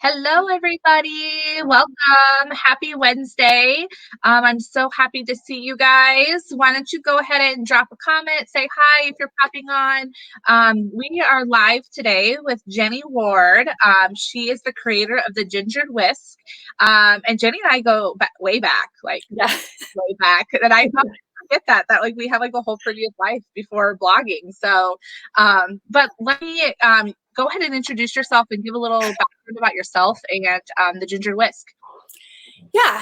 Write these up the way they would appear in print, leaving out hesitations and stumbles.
Hello, everybody. Welcome. Happy Wednesday. I'm so happy to see you guys. Why don't you go ahead and drop a comment, say hi if you're popping on. We are live today with Jenni Ward. She is the creator of the Gingered Whisk. And Jenni and I go way back, way back. And I forget that like we have like a whole previous life before blogging. So, but let me go ahead and introduce yourself and give a little background about yourself and the Gingered Whisk. Yeah.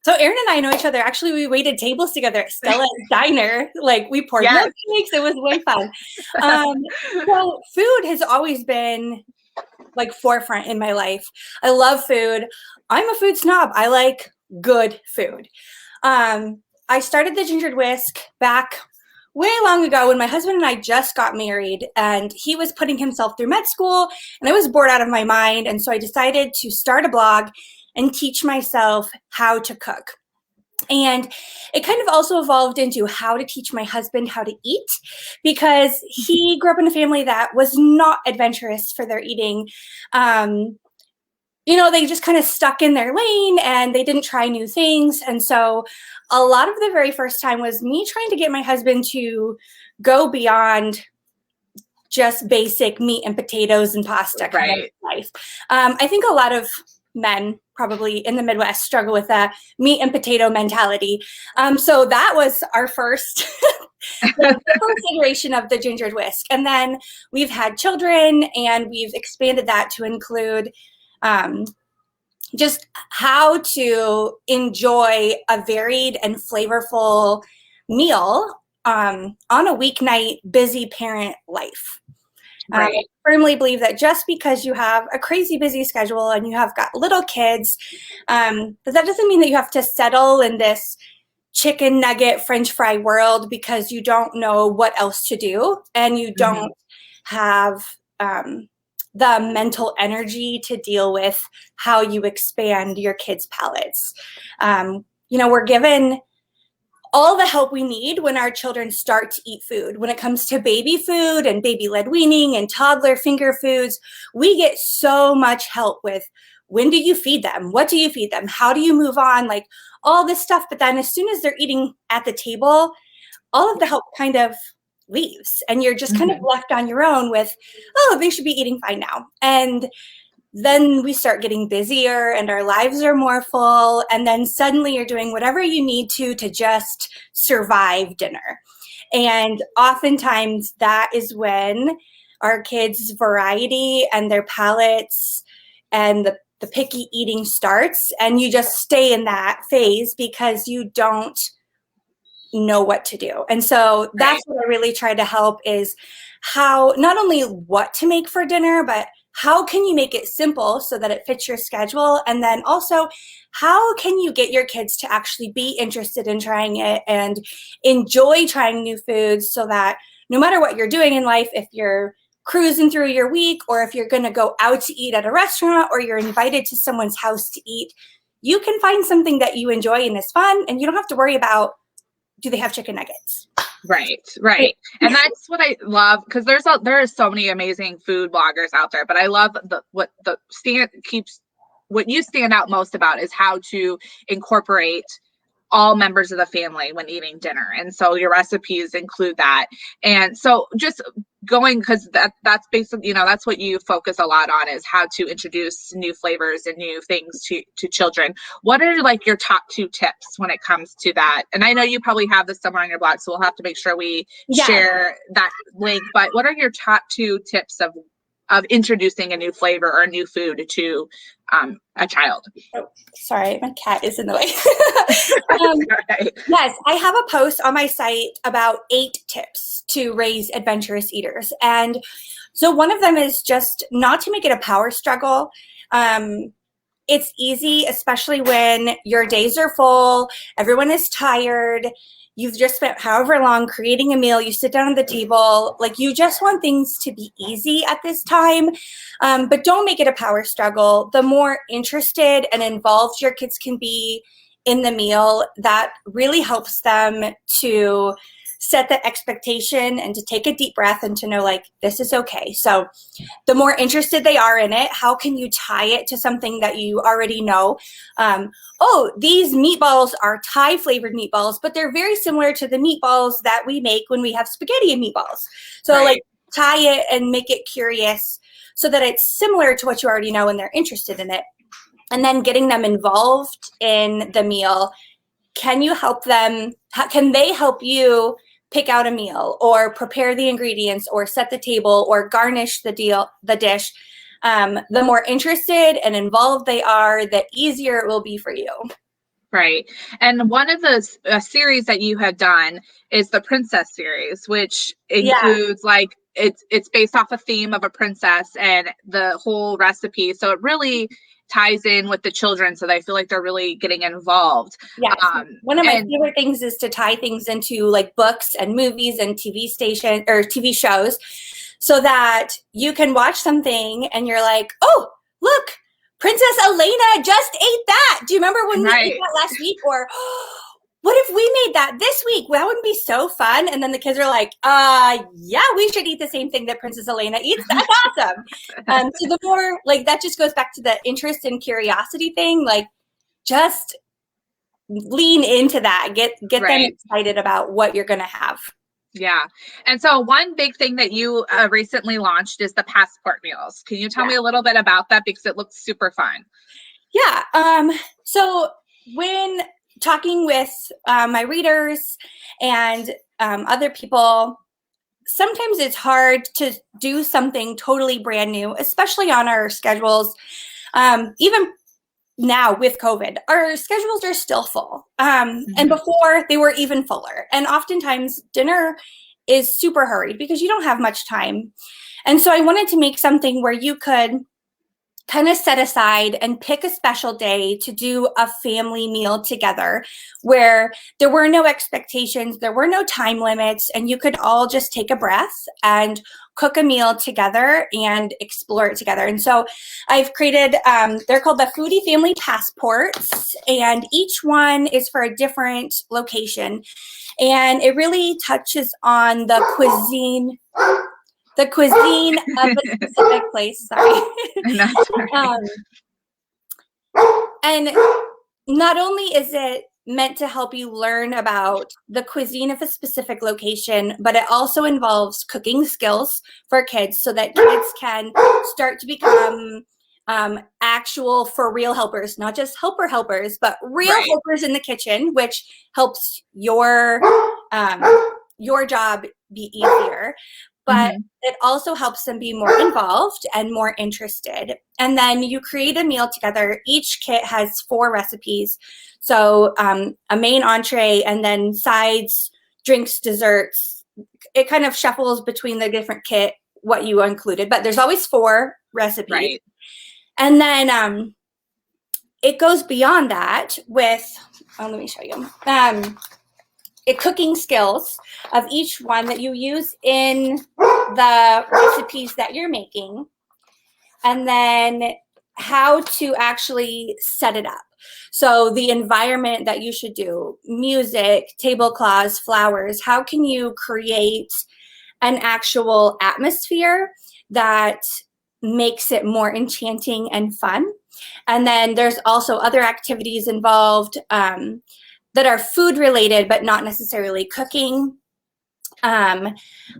So Erin and I know each other. Actually, we waited tables together at Stella's Diner. Like we poured milkshakes. It was way fun. So food has always been like forefront in my life. I love food. I'm a food snob. I like good food. I started the Gingered Whisk back way long ago when my husband and I just got married, and he was putting himself through med school, and I was bored out of my mind. And so I decided to start a blog and teach myself how to cook. And it kind of also evolved into how to teach my husband how to eat, because he grew up in a family that was not adventurous for their eating. They just kind of stuck in their lane and they didn't try new things. And so a lot of the very first time was me trying to get my husband to go beyond just basic meat and potatoes and pasta kind of life. I think a lot of men probably in the Midwest struggle with a meat and potato mentality. So that was our first, the first iteration of the Gingered Whisk. And then we've had children and we've expanded that to include just how to enjoy a varied and flavorful meal on a weeknight busy parent life. I firmly believe that just because you have a crazy busy schedule and you have got little kids, that doesn't mean that you have to settle in this chicken nugget French fry world because you don't know what else to do and you don't have the mental energy to deal with how you expand your kids' palates. We're given all the help we need when our children start to eat food. When it comes to baby food and baby-led weaning and toddler finger foods, we get so much help with when do you feed them? What do you feed them? How do you move on? Like all this stuff. But then as soon as they're eating at the table, all of the help kind of leaves and you're just kind of left on your own with, oh, they should be eating fine now. And then we start getting busier and our lives are more full. And then suddenly you're doing whatever you need to just survive dinner. And oftentimes that is when our kids' variety and their palates and the picky eating starts. And you just stay in that phase because you don't know what to do. And so that's what I really try to help is how, not only what to make for dinner, but how can you make it simple so that it fits your schedule? And then also, how can you get your kids to actually be interested in trying it and enjoy trying new foods so that no matter what you're doing in life, if you're cruising through your week or if you're going to go out to eat at a restaurant or you're invited to someone's house to eat, you can find something that you enjoy and is fun, and you don't have to worry about, do they have chicken nuggets? Right. And that's what I love, because there are so many amazing food bloggers out there, but I love what you stand out most about is how to incorporate all members of the family when eating dinner. And so your recipes include that. And so just going, because that's basically, that's what you focus a lot on, is how to introduce new flavors and new things to children. What are like your top 2 tips when it comes to that? And I know you probably have this somewhere on your blog, so we'll have to make sure we share that link. But what are your top 2 tips of introducing a new flavor or a new food to a child? Oh, sorry, my cat is in the way. Yes, I have a post on my site about 8 tips to raise adventurous eaters. And so one of them is just not to make it a power struggle. It's easy, especially when your days are full, everyone is tired, you've just spent however long creating a meal, you sit down at the table, like you just want things to be easy at this time, but don't make it a power struggle. The more interested and involved your kids can be in the meal, that really helps them to set the expectation and to take a deep breath and to know like, this is okay. So the more interested they are in it, how can you tie it to something that you already know? Oh, these meatballs are Thai flavored meatballs, but they're very similar to the meatballs that we make when we have spaghetti and meatballs. So like tie it and make it curious so that it's similar to what you already know and they're interested in it. And then getting them involved in the meal. Can you help them? Can they help you pick out a meal or prepare the ingredients or set the table or garnish the dish? The more interested and involved they are, the easier it will be for you. Right. And one of the series that you had done is the princess series, which includes like it's based off a theme of a princess and the whole recipe. So it really ties in with the children, so they feel like they're really getting involved. Yes. One of my favorite things is to tie things into like books and movies and TV shows, so that you can watch something and you're like, oh, look, Princess Elena just ate that. Do you remember when we ate that last week? Or what if we made that this week? That would be so fun. And then the kids are like, yeah, we should eat the same thing that Princess Elena eats. That's awesome. So the more, like, that just goes back to the interest and curiosity thing. Like, just lean into that. Get them excited about what you're going to have. Yeah. And so one big thing that you recently launched is the passport meals. Can you tell me a little bit about that? Because it looks super fun. Yeah. So when talking with my readers and other people, sometimes it's hard to do something totally brand new, especially on our schedules. Even now with COVID, our schedules are still full. And before, they were even fuller. And oftentimes dinner is super hurried because you don't have much time. And so I wanted to make something where you could kind of set aside and pick a special day to do a family meal together, where there were no expectations, there were no time limits, and you could all just take a breath and cook a meal together and explore it together. And so I've created, they're called the Foodie Family Passports, and each one is for a different location. And it really touches on the cuisine of a specific place. Sorry. And not only is it meant to help you learn about the cuisine of a specific location, but it also involves cooking skills for kids so that kids can start to become actual for real helpers, not just helpers, but real helpers in the kitchen, which helps your job be easier. But it also helps them be more involved and more interested. And then you create a meal together. Each kit has 4 recipes. So a main entree and then sides, drinks, desserts. It kind of shuffles between the different kit, what you included. But there's always 4 recipes. Right. And then it goes beyond that with, let me show you. Cooking skills of each one that you use in the recipes that you're making, and then how to actually set it up. So the environment that you should do, music, tablecloths, flowers, how can you create an actual atmosphere that makes it more enchanting and fun? And then there's also other activities involved that are food related, but not necessarily cooking,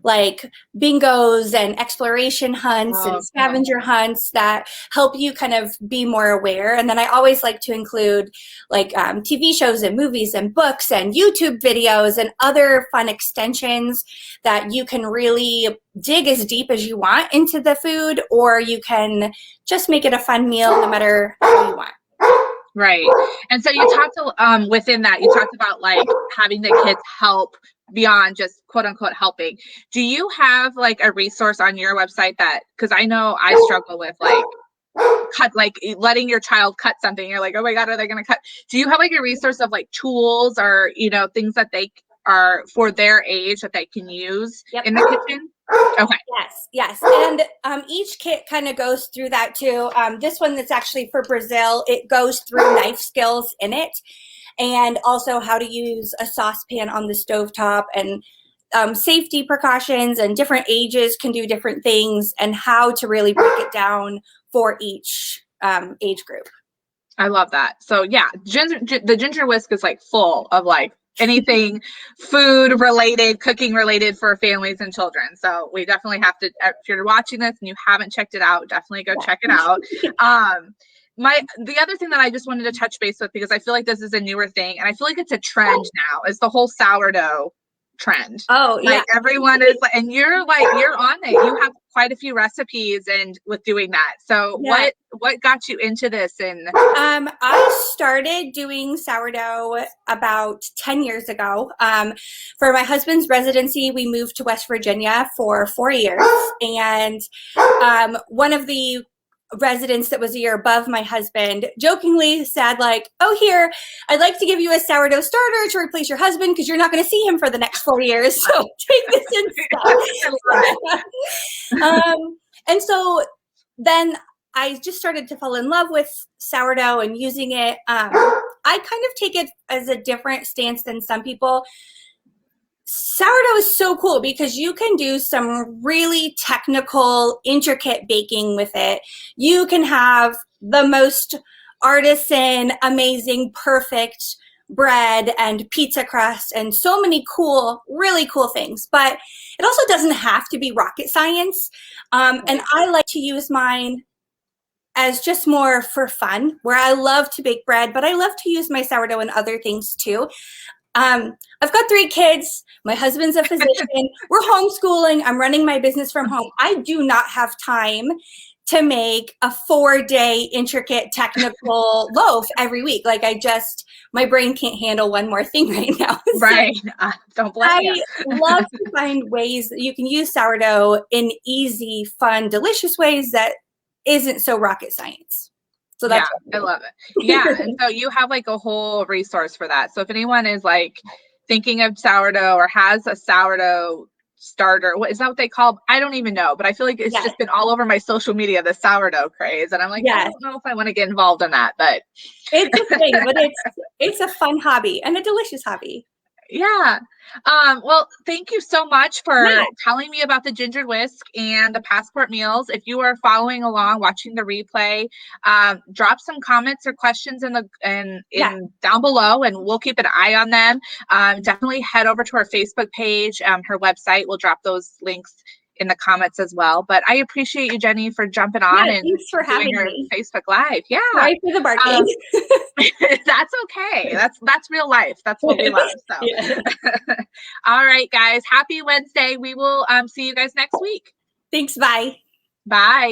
like bingos and exploration hunts and scavenger hunts that help you kind of be more aware. And then I always like to include like TV shows and movies and books and YouTube videos and other fun extensions that you can really dig as deep as you want into the food, or you can just make it a fun meal no matter how you want. Right. And so you talked within that, you talked about like having the kids help beyond just quote unquote helping. Do you have like a resource on your website that, because I know I struggle with like letting your child cut something. You're like, oh my God, are they going to cut? Do you have like a resource of like tools or, things that they are for their age that they can use in the kitchen? Okay. Yes. And each kit kind of goes through that too. This one that's actually for Brazil, it goes through knife skills in it, and also how to use a saucepan on the stovetop and safety precautions, and different ages can do different things, and how to really break it down for each age group. I love that. So yeah, the Ginger Whisk is like full of like anything food related, cooking related for families and children. So we definitely have to, if you're watching this and you haven't checked it out, definitely go check it out. The other thing that I just wanted to touch base with, because I feel like this is a newer thing and I feel like it's a trend now, is the whole sourdough trend. Oh, yeah. Like everyone is like, and you're on it. You have quite a few recipes and with doing that. So yeah. what got you into this? And I started doing sourdough about 10 years ago. For my husband's residency, we moved to West Virginia for 4 years. And one of the residents that was a year above my husband jokingly said, like, oh, here, I'd like to give you a sourdough starter to replace your husband because you're not going to see him for the next 4 years. So take this instead. And so then I just started to fall in love with sourdough and using it. I kind of take it as a different stance than some people. Sourdough is so cool because you can do some really technical, intricate baking with it. You can have the most artisan, amazing, perfect bread and pizza crust and so many cool, really cool things. But it also doesn't have to be rocket science. And I like to use mine as just more for fun, where I love to bake bread, but I love to use my sourdough in other things too. I've got 3 kids. My husband's a physician. We're homeschooling. I'm running my business from home. I do not have time to make a 4-day intricate technical loaf every week. Like my brain can't handle one more thing right now. Right. Don't blame you. I love to find ways that you can use sourdough in easy, fun, delicious ways that isn't so rocket science. So that's I love it. Yeah. And so you have like a whole resource for that. So if anyone is like thinking of sourdough or has a sourdough starter, what is that what they call? I don't even know, but I feel like it's just been all over my social media, the sourdough craze. And I'm like, I don't know if I want to get involved in that, but it's a thing, but it's a fun hobby and a delicious hobby. Yeah. Well, thank you so much for telling me about the Gingered Whisk and the passport meals. If you are following along, watching the replay, drop some comments or questions in down below, and we'll keep an eye on them. Definitely head over to our Facebook page, her website. We'll drop those links in the comments as well. But I appreciate you, Jenni, for jumping on and thanks for having me. Facebook Live. Yeah. Sorry for the barking. That's okay. That's real life. That's what we love. So all right, guys. Happy Wednesday. We will see you guys next week. Thanks. Bye. Bye.